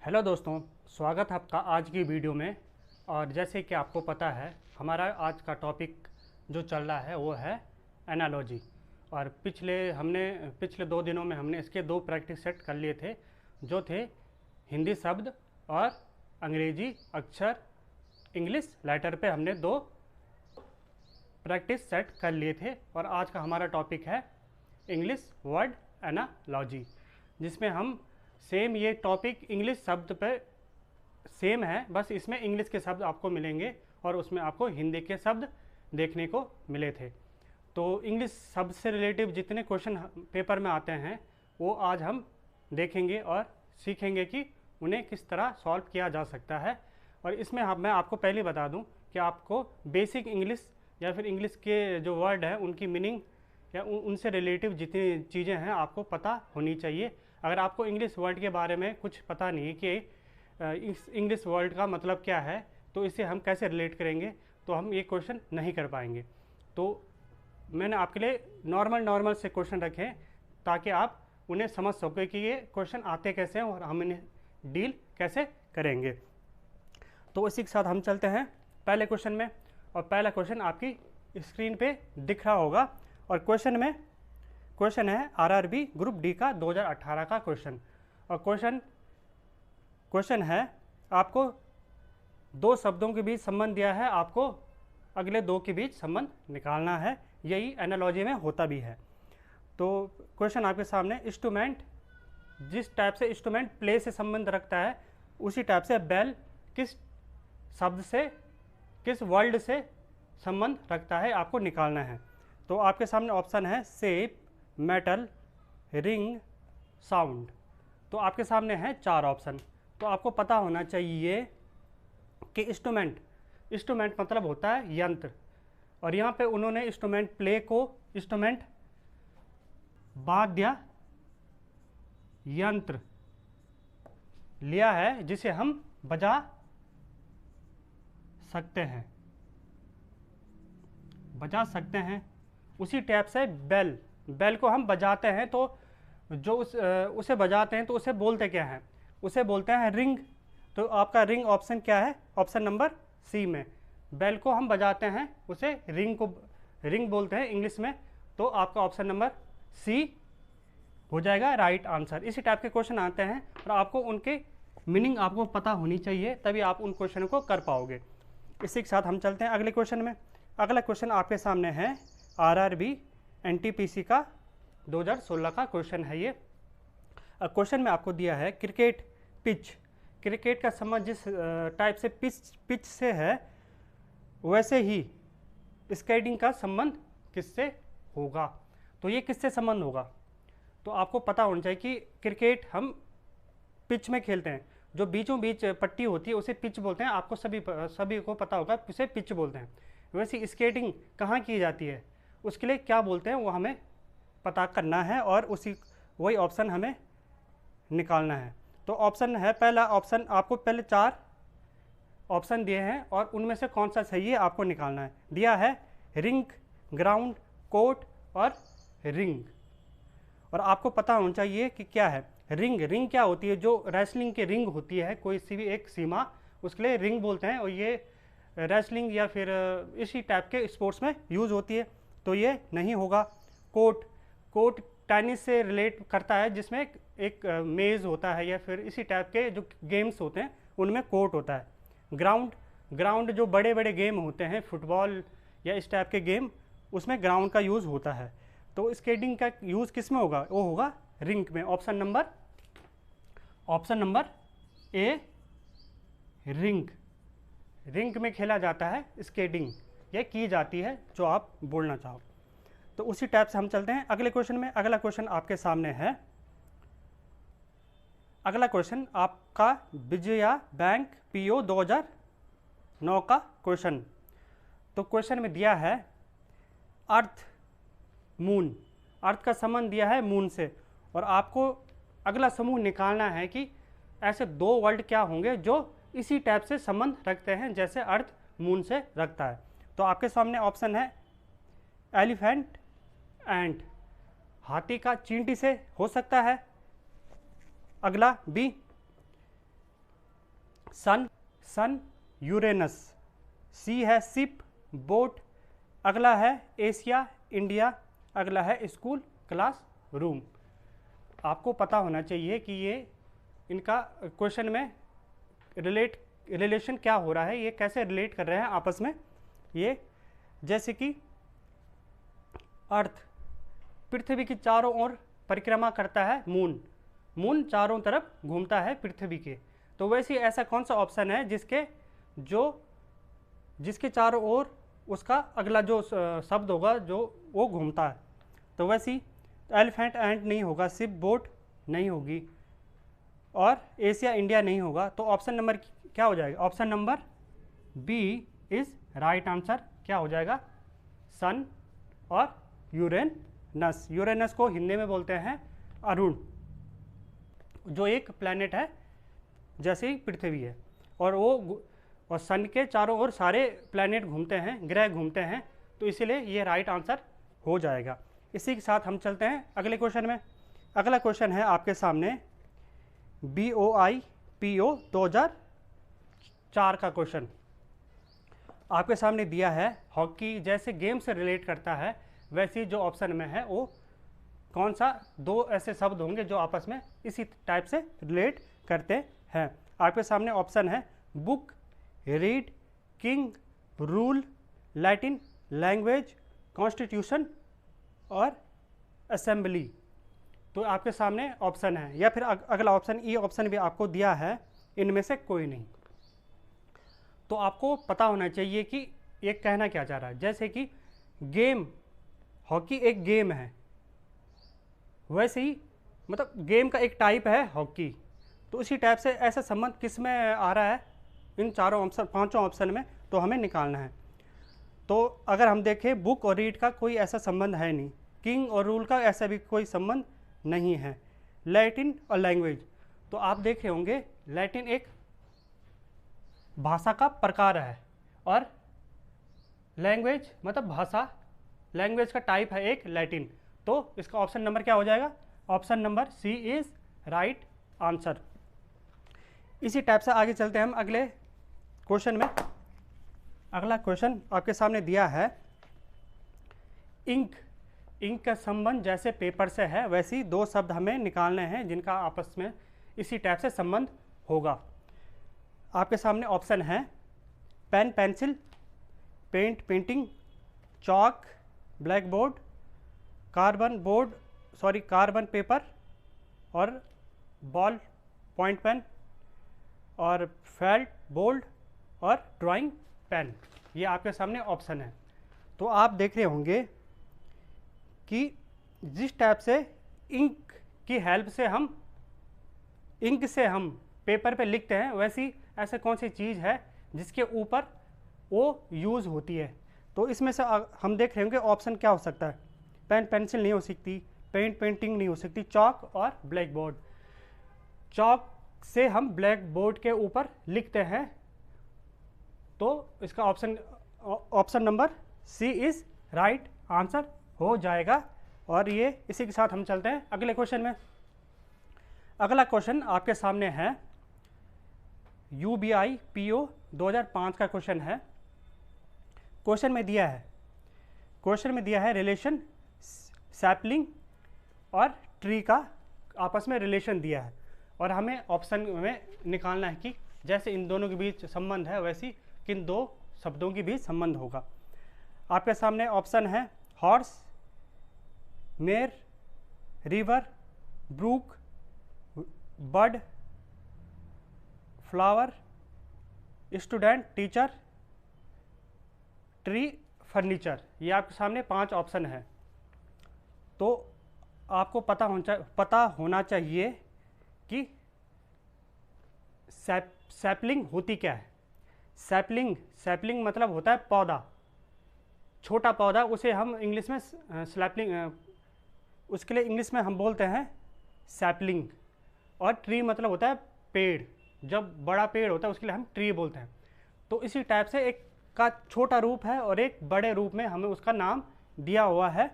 Hello दोस्तों, स्वागत है आपका आज की वीडियो में। और जैसे कि आपको पता है, हमारा आज का टॉपिक जो चल रहा है वो है एनालॉजी। और पिछले 2 दिनों में हमने इसके 2 प्रैक्टिस सेट कर लिए थे, जो थे हिंदी शब्द और अंग्रेजी अक्षर इंग्लिश लेटर पे हमने 2 प्रैक्टिस सेट कर लिए थे। और आज का हमारा टॉपिक है इंग्लिश वर्ड एनालॉजी, जिसमें हम सेम ये टॉपिक इंग्लिश शब्द पे सेम है, बस इसमें इंग्लिश के शब्द आपको मिलेंगे और उसमें आपको हिंदी के शब्द देखने को मिले थे। तो इंग्लिश शब्द से रिलेटिव जितने क्वेश्चन पेपर में आते हैं वो आज हम देखेंगे और सीखेंगे कि उन्हें किस तरह सॉल्व किया जा सकता है। और इसमें मैं आपको पहले बता दूं कि आपको बेसिक इंग्लिश या फिर इंग्लिश के जो वर्ड हैं उनकी मीनिंग या उनसे रिलेटिव जितनी चीज़ें हैं आपको पता होनी चाहिए। अगर आपको इंग्लिश वर्ड के बारे में कुछ पता नहीं है कि इस इंग्लिश वर्ड का मतलब क्या है, तो इसे हम कैसे रिलेट करेंगे, तो हम ये क्वेश्चन नहीं कर पाएंगे। तो मैंने आपके लिए नॉर्मल से क्वेश्चन रखे हैं ताकि आप उन्हें समझ सको कि ये क्वेश्चन आते कैसे हैं और हम इन्हें डील कैसे करेंगे। तो इसी के साथ हम चलते हैं पहले क्वेश्चन में। और पहला क्वेश्चन आपकी स्क्रीन पे दिख रहा होगा। और क्वेश्चन है आरआरबी ग्रुप डी का 2018 का क्वेश्चन। और क्वेश्चन है आपको 2 शब्दों के बीच संबंध दिया है, आपको अगले 2 के बीच संबंध निकालना है। यही एनालॉजी में होता भी है। तो क्वेश्चन आपके सामने, इंस्ट्रूमेंट, जिस टाइप से इंस्ट्रूमेंट प्ले से संबंध रखता है उसी टाइप से बेल किस शब्द से, किस वर्ड से संबंध रखता है, आपको निकालना है। तो आपके सामने ऑप्शन है शेप, मेटल, रिंग, साउंड। तो आपके सामने है 4 ऑप्शन। तो आपको पता होना चाहिए कि इंस्ट्रूमेंट मतलब होता है यंत्र। और यहाँ पे उन्होंने इंस्ट्रूमेंट प्ले को इंस्ट्रूमेंट वाद्य यंत्र लिया है जिसे हम बजा सकते हैं। उसी टाइप से बेल को हम बजाते हैं, तो जो उसे बजाते हैं तो उसे बोलते क्या हैं, उसे बोलते हैं रिंग। तो आपका रिंग ऑप्शन क्या है, ऑप्शन नंबर सी में। बेल को हम बजाते हैं, उसे रिंग बोलते हैं इंग्लिश में। तो आपका ऑप्शन नंबर सी हो जाएगा राइट आंसर। इसी टाइप के क्वेश्चन आते हैं और आपको उनके मीनिंग आपको पता होनी चाहिए, तभी आप उन क्वेश्चन को कर पाओगे। इसी के साथ हम चलते हैं अगले क्वेश्चन में। अगला क्वेश्चन आपके सामने है आरआरबी एनटीपीसी का 2016 का क्वेश्चन है। ये क्वेश्चन में आपको दिया है क्रिकेट पिच। क्रिकेट का संबंध जिस टाइप से पिच से है, वैसे ही स्केटिंग का संबंध किससे होगा। तो ये किससे संबंध होगा, तो आपको पता होना चाहिए कि क्रिकेट हम पिच में खेलते हैं, जो बीचों बीच पट्टी होती है उसे पिच बोलते हैं। आपको सभी को पता होगा उसे पिच बोलते हैं। वैसे स्केटिंग कहाँ की जाती है, उसके लिए क्या बोलते हैं वो हमें पता करना है और वही ऑप्शन हमें निकालना है। तो ऑप्शन है, पहला ऑप्शन आपको पहले 4 ऑप्शन दिए हैं और उनमें से कौन सा सही है आपको निकालना है। दिया है रिंग, ग्राउंड, कोर्ट और रिंग। और आपको पता होना चाहिए कि क्या है रिंग क्या होती है। जो रेसलिंग की रिंग होती है, कोई सी भी एक सीमा, उसके लिए रिंग बोलते हैं। और ये रेसलिंग या फिर इसी टाइप के स्पोर्ट्स में यूज़ होती है, तो ये नहीं होगा। कोर्ट टेनिस से रिलेट करता है, जिसमें एक मेज़ होता है या फिर इसी टाइप के जो गेम्स होते हैं उनमें कोर्ट होता है। ग्राउंड जो बड़े बड़े गेम होते हैं, फुटबॉल या इस टाइप के गेम, उसमें ग्राउंड का यूज़ होता है। तो स्केटिंग का यूज़ किस में होगा, वो होगा रिंग में। ऑप्शन नंबर ए रिंग में खेला जाता है स्केटिंग, ये की जाती है जो आप बोलना चाहो। तो उसी टाइप से हम चलते हैं अगले क्वेश्चन में। अगला क्वेश्चन आपके सामने है, अगला क्वेश्चन आपका विजया बैंक पीओ 2009 का क्वेश्चन। तो क्वेश्चन में दिया है अर्थ मून, अर्थ का संबंध दिया है मून से। और आपको अगला समूह निकालना है कि ऐसे 2 वर्ड क्या होंगे जो इसी टाइप से संबंध रखते हैं जैसे अर्थ मून से रखता है। तो आपके सामने ऑप्शन है एलिफेंट एंट, हाथी का चींटी से हो सकता है। अगला बी सन, सन यूरेनस। सी है शिप, बोट। अगला है एशिया, इंडिया। अगला है स्कूल, क्लास, रूम। आपको पता होना चाहिए कि ये इनका क्वेश्चन में रिलेशन क्या हो रहा है, ये कैसे रिलेट कर रहे हैं आपस में। ये जैसे कि अर्थ पृथ्वी की चारों ओर परिक्रमा करता है, मून, मून चारों तरफ घूमता है पृथ्वी के। तो वैसे ऐसा कौन सा ऑप्शन है जिसके चारों ओर उसका अगला जो शब्द होगा जो वो घूमता है। तो वैसे एलिफेंट एंड नहीं होगा, शिप बोट नहीं होगी, और एशिया इंडिया नहीं होगा। तो ऑप्शन नंबर क्या हो जाएगा? Option number B is right answer. क्या हो जाएगा? सन और यूरेनस। यूरेनस को हिंदी में बोलते हैं अरुण, जो एक प्लैनेट है जैसे ही पृथ्वी है, और सन के चारों ओर सारे प्लैनेट घूमते हैं, ग्रह घूमते हैं, तो इसीलिए ये राइट आंसर हो जाएगा। इसी के साथ हम चलते हैं अगले क्वेश्चन में। अगला क्वेश्चन है आपके सामने BOIPO 2004 का क्वेश्चन आपके सामने दिया है। हॉकी जैसे गेम से रिलेट करता है, वैसे ही जो ऑप्शन में है वो कौन सा दो ऐसे शब्द होंगे जो आपस में इसी टाइप से रिलेट करते हैं। आपके सामने ऑप्शन है book, read, king, rule, Latin, language, constitution और असेंबली। तो आपके सामने ऑप्शन है, या फिर अगला ऑप्शन ई ऑप्शन भी आपको दिया है, इनमें से कोई नहीं। तो आपको पता होना चाहिए कि ये कहना क्या चाह रहा है। जैसे कि गेम, हॉकी एक गेम है, वैसे ही मतलब गेम का एक टाइप है हॉकी। तो उसी टाइप से ऐसा संबंध किस में आ रहा है? इन चारों ऑप्शन, पांचों ऑप्शन में, तो हमें निकालना है। तो अगर हम देखें बुक और रीड का कोई ऐसा संबंध है नहीं, किंग और रूल का ऐसा भी कोई संबंध नहीं है, लैटिन और लैंग्वेज, तो आप देख रहे होंगे लैटिन एक भाषा का प्रकार है, और लैंग्वेज मतलब भाषा, लैंग्वेज का टाइप है एक लैटिन। तो इसका ऑप्शन नंबर क्या हो जाएगा? Option number C is right answer. इसी टाइप से आगे चलते हैं हम अगले क्वेश्चन में। अगला क्वेश्चन आपके सामने दिया है इंक। इंक का संबंध जैसे पेपर से है, वैसे ही दो शब्द हमें निकालने हैं जिनका आपस में इसी टाइप से संबंध होगा। आपके सामने ऑप्शन है pen pencil, paint painting, chalk black board, carbon paper, और बॉल पॉइंट पेन, और फेल्ट बोल्ड, और ड्राइंग पेन। ये आपके सामने ऑप्शन है। तो आप देख रहे होंगे कि जिस टाइप से इंक की हेल्प से इंक से हम पेपर पे लिखते हैं, वैसी ऐसे कौन सी चीज़ है जिसके ऊपर वो यूज़ होती है। तो इसमें से हम देख रहे होंगे ऑप्शन क्या हो सकता है। पेन पेंसिल नहीं हो सकती, पेंट पेंटिंग नहीं हो सकती, चॉक और ब्लैक बोर्ड। चॉक से हम ब्लैक बोर्ड के ऊपर लिखते हैं, तो इसका option number C is right answer हो जाएगा। और ये इसी के साथ हम चलते हैं अगले क्वेश्चन में। अगला क्वेश्चन आपके सामने है UBIPO 2005 का क्वेश्चन है। क्वेश्चन में दिया है रिलेशन सैपलिंग और ट्री का आपस में रिलेशन दिया है, और हमें ऑप्शन में निकालना है कि जैसे इन दोनों के बीच संबंध है, वैसी किन दो शब्दों के बीच संबंध होगा। आपके सामने ऑप्शन है horse, mare, river, brook, bird, flower, student, teacher, tree, furniture. ये आपके सामने 5 ऑप्शन है। तो आपको पता होना चाहिए कि सैपलिंग होती क्या है। सैपलिंग मतलब होता है पौधा, छोटा पौधा, उसे हम इंग्लिश में उसके लिए इंग्लिश में हम बोलते हैं सैपलिंग। और ट्री मतलब होता है पेड़, जब बड़ा पेड़ होता है उसके लिए हम ट्री बोलते हैं। तो इसी टाइप से एक का छोटा रूप है और एक बड़े रूप में हमें उसका नाम दिया हुआ है।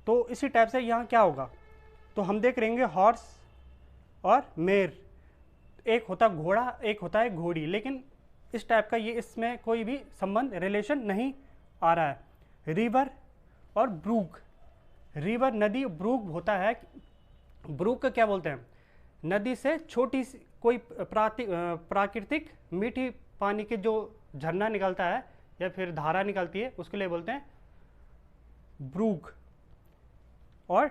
तो इसी टाइप से यहाँ क्या होगा, तो हम देख रहेंगे हॉर्स और मेर, एक होता घोड़ा, एक होता है घोड़ी, लेकिन इस टाइप का ये इसमें कोई भी संबंध रिलेशन नहीं आ रहा है। रिवर और ब्रूक, रिवर नदी, ब्रूक होता है, ब्रूक का क्या बोलते हैं, नदी से छोटी सी कोई प्राकृतिक मीठी पानी के जो झरना निकलता है या फिर धारा निकलती है उसके लिए बोलते हैं ब्रूक। और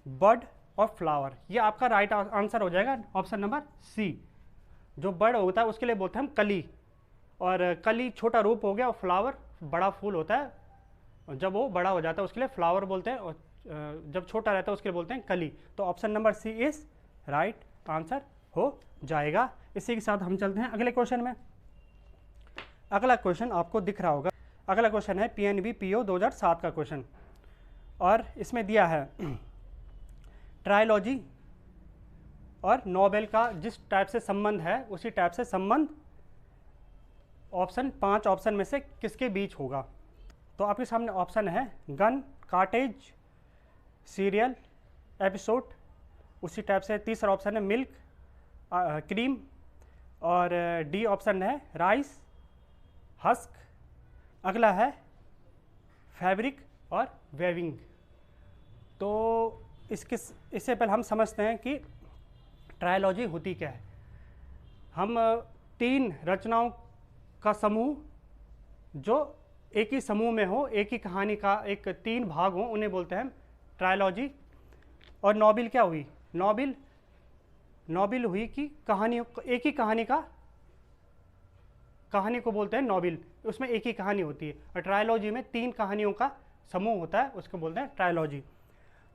बर्ड और फ्लावर, ये आपका राइट आंसर हो जाएगा ऑप्शन नंबर सी। जो बर्ड होता है उसके लिए बोलते हैं हम कली, और कली छोटा रूप हो गया, और फ्लावर बड़ा फूल होता है, और जब वो बड़ा हो जाता है उसके लिए फ्लावर बोलते हैं, और जब छोटा रहता है उसके लिए बोलते हैं कली। तो option number C is right answer हो जाएगा। इसी के साथ हम चलते हैं अगले क्वेश्चन में। अगला क्वेश्चन आपको दिख रहा होगा, अगला क्वेश्चन है PNB PO 2007 का क्वेश्चन, और इसमें दिया है ट्रायोलॉजी और नोबेल का जिस टाइप से संबंध है उसी टाइप से संबंध ऑप्शन 5 ऑप्शन में से किसके बीच होगा। तो आपके सामने ऑप्शन है गन, कार्टेज, सीरियल, एपिसोड, उसी टाइप से तीसरा ऑप्शन है मिल्क, क्रीम, और डी ऑप्शन है राइस, हस्क, अगला है फैब्रिक और वेविंग। तो इससे पहले हम समझते हैं कि ट्रायोलॉजी होती क्या है। हम 3 रचनाओं का समूह जो एक ही समूह में हो, एक ही कहानी का एक 3 भाग हो, उन्हें बोलते हैं ट्रायोलॉजी। और नोबेल क्या हुई, नोबेल हुई कि कहानियों, एक ही कहानी को बोलते हैं नोबेल, उसमें एक ही कहानी होती है। और ट्रायोलॉजी में 3 कहानियों का समूह होता है, उसको बोलते हैं ट्रायोलॉजी।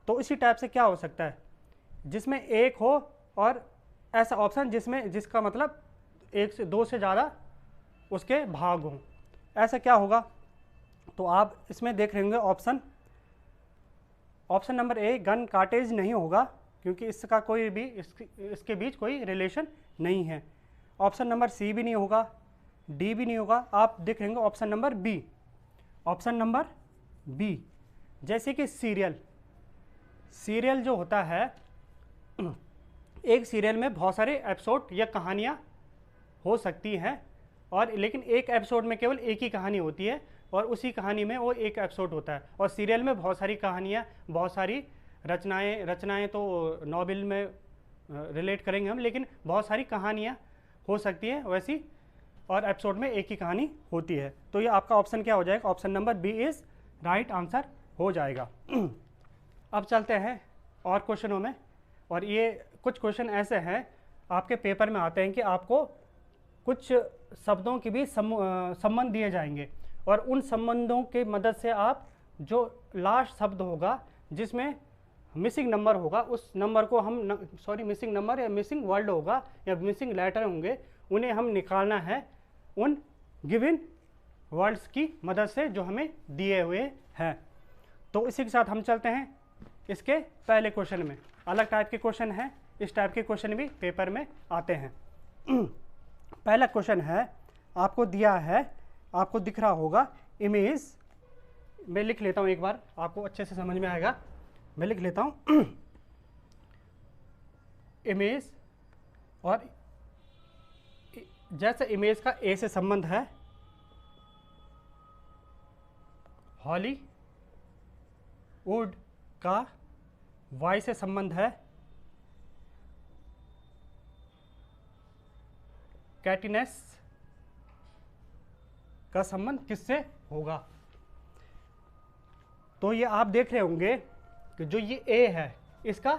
तो इसी टाइप से क्या हो सकता है, जिसमें एक हो, और ऐसा ऑप्शन जिसका मतलब 1 से 2 से ज़्यादा उसके भाग हों, ऐसा क्या होगा। तो आप इसमें देख रहे होंगे option number A gun cartridge नहीं होगा, क्योंकि इसका कोई भी इसके बीच कोई रिलेशन नहीं है। ऑप्शन नंबर सी भी नहीं होगा, डी भी नहीं होगा। आप देख रहे होंगे option number B, option number B, जैसे कि सीरियल जो होता है, एक सीरियल में बहुत सारे एपिसोड या कहानियाँ हो सकती हैं, और लेकिन एक एपिसोड में केवल एक ही कहानी होती है, और उसी कहानी में वो एक एपिसोड होता है। और सीरियल में बहुत सारी कहानियाँ, बहुत सारी रचनाएं तो नोबेल में रिलेट करेंगे हम, लेकिन बहुत सारी कहानियाँ हो सकती है वैसी, और एपिसोड में एक ही कहानी होती है। तो ये आपका ऑप्शन क्या हो जाएगा, option number B is right answer हो जाएगा। अब चलते हैं और क्वेश्चनों में, और ये कुछ क्वेश्चन ऐसे हैं आपके पेपर में आते हैं कि आपको कुछ शब्दों के भी संबंध दिए जाएंगे, और उन संबंधों के मदद से आप जो लास्ट शब्द होगा जिसमें मिसिंग नंबर होगा, उस नंबर को हम मिसिंग नंबर या मिसिंग वर्ड होगा या मिसिंग लेटर होंगे, उन्हें हम निकालना है उन गिवन वर्ड्स की मदद से जो हमें दिए हुए हैं। तो इसी के साथ हम चलते हैं इसके पहले क्वेश्चन में। अलग टाइप के क्वेश्चन हैं, इस टाइप के क्वेश्चन भी पेपर में आते हैं। पहला क्वेश्चन है, आपको दिया है, आपको दिख रहा होगा इमेज, मैं लिख लेता हूँ एक बार, आपको अच्छे से समझ में आएगा। मैं लिख लेता हूँ इमेज, और जैसे इमेज का ए से संबंध है, हॉलीवुड का वाई से संबंध है, कैटिनेस का संबंध किससे होगा। तो ये आप देख रहे होंगे कि जो ये ए है, इसका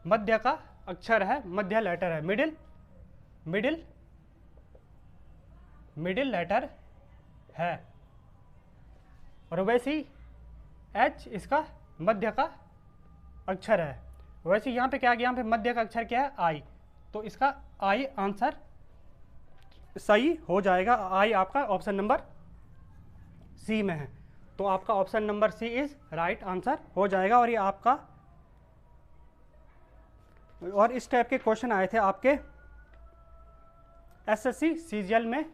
मध्य का अक्षर है, मध्य लेटर है, मिडिल लेटर है, और वैसे ही एच इसका मध्य का अक्षर है। वैसे यहाँ पे क्या आ गया, यहाँ पे मध्य का अक्षर क्या है, आई, तो इसका आई आंसर सही हो जाएगा। आई आपका ऑप्शन नंबर सी में है, तो आपका option number C is right answer हो जाएगा। और ये आपका, और इस टाइप के क्वेश्चन आए थे आपके एसएससी सीजीएल में,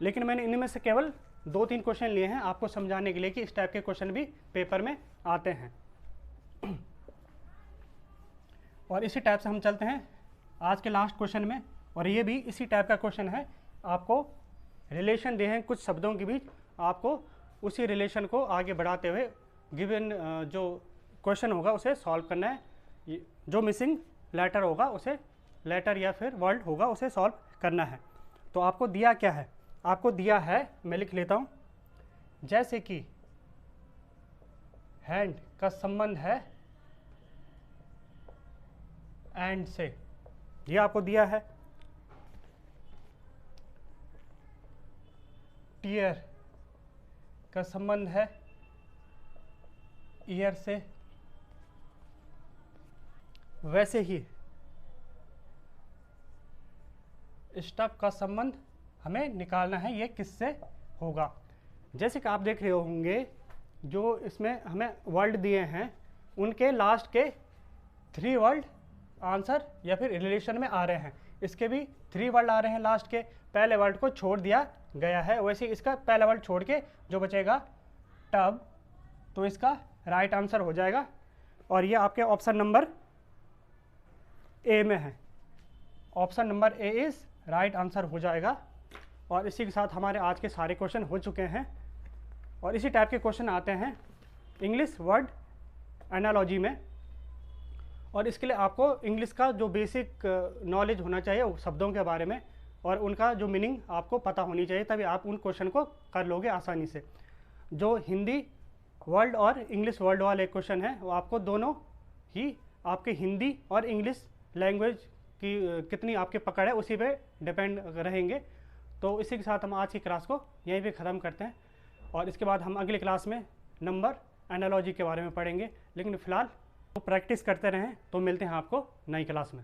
लेकिन मैंने इनमें से केवल 2-3 क्वेश्चन लिए हैं आपको समझाने के लिए कि इस टाइप के क्वेश्चन भी पेपर में आते हैं। और इसी टाइप से हम चलते हैं आज के लास्ट क्वेश्चन में, और ये भी इसी टाइप का क्वेश्चन है। आपको रिलेशन दे हैं कुछ शब्दों के बीच, आपको उसी रिलेशन को आगे बढ़ाते हुए गिवन जो क्वेश्चन होगा उसे सॉल्व करना है। जो मिसिंग लेटर होगा उसे, लेटर या फिर वर्ड होगा उसे सॉल्व करना है। तो आपको दिया क्या है? आपको दिया है, मैं लिख लेता हूँ, जैसे कि हैंड का संबंध है एंड से, ये आपको दिया है। टीयर का संबंध है ईयर से, वैसे ही स्टफ का संबंध हमें निकालना है, ये किससे होगा। जैसे कि आप देख रहे होंगे जो इसमें हमें वर्ड दिए हैं उनके लास्ट के 3 वर्ड आंसर या फिर रिलेशन में आ रहे हैं। इसके भी 3 वर्ड आ रहे हैं लास्ट के, पहले वर्ड को छोड़ दिया गया है। वैसे इसका पहला वर्ड छोड़ के जो बचेगा टब, तो इसका राइट आंसर हो जाएगा। और ये आपके ऑप्शन नंबर ए में है, option number A is right answer हो जाएगा। और इसी के साथ हमारे आज के सारे क्वेश्चन हो चुके हैं। और इसी टाइप के क्वेश्चन आते हैं इंग्लिश वर्ड एनालॉजी में। और इसके लिए आपको इंग्लिश का जो बेसिक नॉलेज होना चाहिए शब्दों के बारे में, और उनका जो मीनिंग आपको पता होनी चाहिए, तभी आप उन क्वेश्चन को कर लोगे आसानी से। जो हिंदी वर्ल्ड और इंग्लिश वर्ल्ड वाले क्वेश्चन हैं वो आपको दोनों ही आपके हिंदी और इंग्लिश लैंग्वेज की कितनी आपकी पकड़ है उसी पे डिपेंड रहेंगे। तो इसी के साथ हम आज की क्लास को यहीं पे ख़त्म करते हैं, और इसके बाद हम अगली क्लास में नंबर एनालॉजी के बारे में पढ़ेंगे। लेकिन फ़िलहाल तो प्रैक्टिस करते रहें, तो मिलते हैं आपको नई क्लास में।